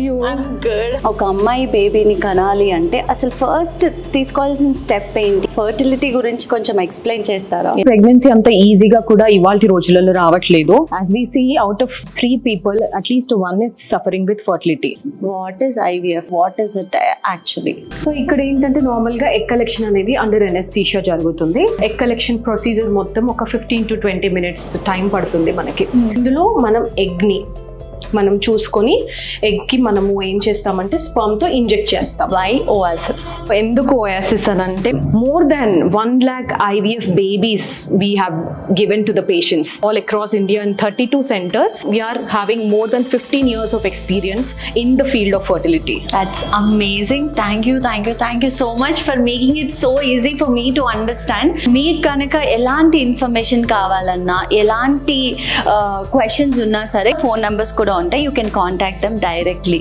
I'm good. ఒక అమ్మాయి బేబీని కనాలి అంటే అసలు ఫస్ట్ తీసుకోవాల్సిన స్టెప్ ఏంటి? ఫర్టిలిటీ గురించి కొంచెం ఎక్స్ప్లెయిన్ చేస్తారా? ప్రెగ్నెన్సీ అంత ఈజీగా కూడా ఇవాల్టి రోజులలో రావట్లేదు. As we see, out of 3 people, at least 1 is suffering with fertility. What is IVF? What is it actually? So ఇక్కడ ఏంటంటే నార్మల్ గా ఎగ్ కలెక్షన్ అనేది అండర్ ఎనెస్థీషియా జరుగుతుంది. ఎగ్ కలెక్షన్ ప్రొసీజర్ మొత్తం ఒక 15 to 20 minutes టైం పడుతుంది మనకి. ఇందులో మనం ఎగ్ ని మనం చూసుకొని ఎగ్ కి మనము ఏం చేస్తామంటే స్పర్మ్ తో ఇంజెక్ట్ చేస్తాం. Why Oasis? ఎందుకు ఓయాసిస్ అని అంటే more than 1 lakh IVF babies we have given to the patients all across India in 32 centers. We are having more than 15 years of experience in the field of fertility. That's amazing. Thank you so much for making it so easy for me to understand. మీకు కనుక ఎలాంటి information కావాలన్నా ఎలాంటి questions ఉన్నా సరే phone numbers కూడా ఉంటాయి. You can contact them directly.